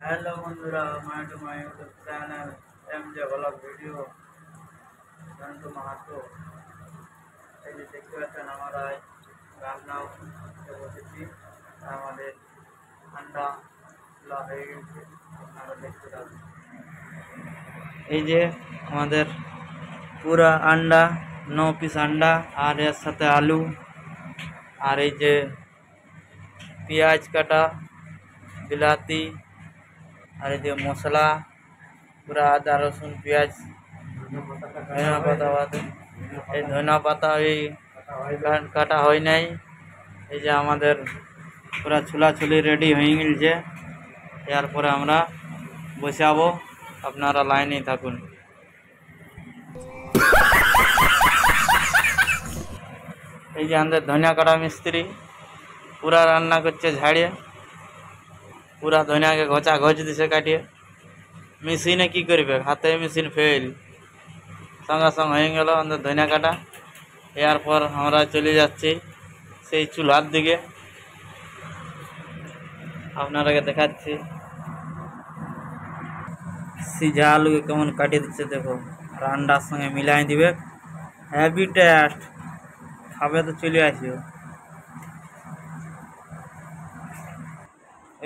Hello बंधुरा my to my YouTube channel MJ blog video Santu Mahato. এই যে দেখতে পাচ্ছেন আমরা রান্না করতে বসেছি। আমাদের ঠান্ডা খোলা হয়ে গেছে, আপনারা দেখতে পাচ্ছেন। এই যে আমাদের পুরা अंडा 9 পিস अंडा আর এর সাথে আলু আর এই যে পেঁয়াজ কাটা বিলাতি আর এই যে মশলা पूरा आदा रसुन प्याज धनिया पाता बाते এই ধনিয়া পাতা এই কাটা হয় নাই। এই যে আমাদের পুরা ছুলাছুলি রেডি হয়ে গেছে। এরপরে আমরা বসাবো, আপনারা লাইনেই থাকুন। এই যে আমাদের ধনিয়া কাটা মিস্ত্রি পুরা রান্না করছে ঝাড়িয়ে, পুরা ধনিয়াকে ঘচা ঘচ দিছে কাটিয়ে। মেশিনে কি করবে, হাতে মেশিন ফেল, সঙ্গে সঙ্গে হয়ে গেল আমাদের ধনিয়া কাটা। এরপর আমরা চলে যাচ্ছি সেই চুলার দিকে, আপনারাকে দেখাচ্ছি। সিঝা আলুকে কেমন কাটিয়ে দিচ্ছে দেখো, আর আন্ডার সঙ্গে মিলাই দিবে, হেভি টেস্ট। খাবে তো চলে আসিও।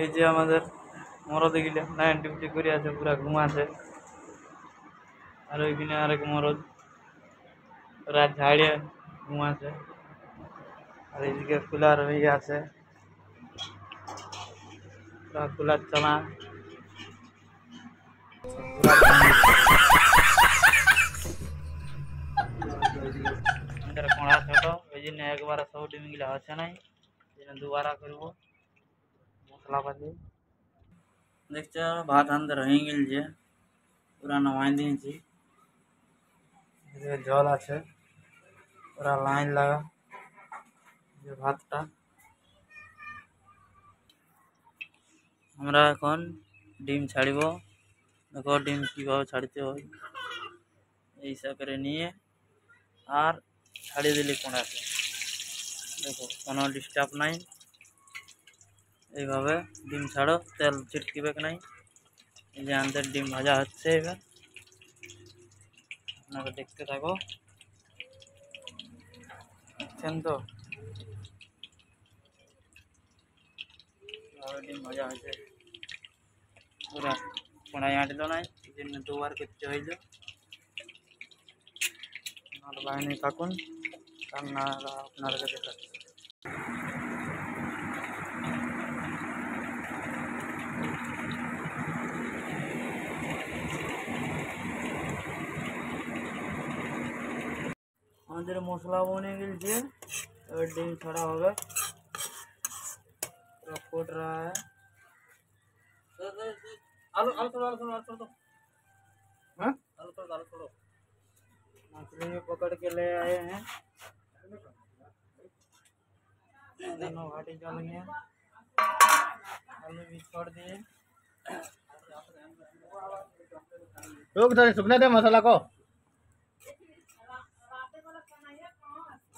এই যে আমাদের মরদ গিলে নাইন ডিউটি করে আছে, পুরা ঘুমাছে। আর ওইখানে আরেক মরদ রাত ঝাড়িয়ে ঘুমাছে। আর এইদিকে কুলার হয়ে আছে, কুলার চালা আমাদের কড়া ছোট, ওই জন্য একবার সব ডিম গিলা হচ্ছে নাই, দুবারা করব মশলা পাতি। দেখছো ভাত আনতে হয়ে গেছে, পুরা নামাই দিয়েছি। জল আছে, পুরা লাইন লাগা যে ভাতটা। আমরা এখন ডিম ছাড়িব, দেখো ডিম কীভাবে ছাড়তে হয়। এইসব করে নিয়ে আর ছাড়িয়ে দিলে কোনাতে, দেখো কোনো ডিস্টার্ব নাই। এইভাবে ডিম ছাড়ো, তেল ছিটকিবে নাই। এই যে আমাদের ডিম ভাজা হচ্ছে, এবার আপনারা দেখতে থাকো। দেখছেন তো ডিম ভাজা হয়েছে, পুরা কড়াই আঁটলো নাই, এই জন্য দুবার করতে হইল। আর বাইরে থাকুন, রান্নারা আপনার কাছে থাকছে। আমাদের মশলা বনে গেছে, এবার ডিম ছাড়া হবে। पूरा फूट रहा है। आलू आलू छोड़ो, आलू छोड़ो, आलू छोड़ो, हाँ आलू छोड़ो, आलू छोड़ो। मछली भी पकड़ के ले आए हैं, दोनों घाटी चल गए, आलू भी छोड़ दिए। रुक थोड़ी सुखने दे मसाला को।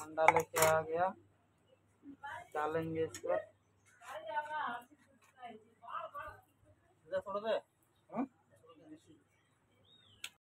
अंडा लेके आ गया, डालेंगे इसको। छोड़ दे।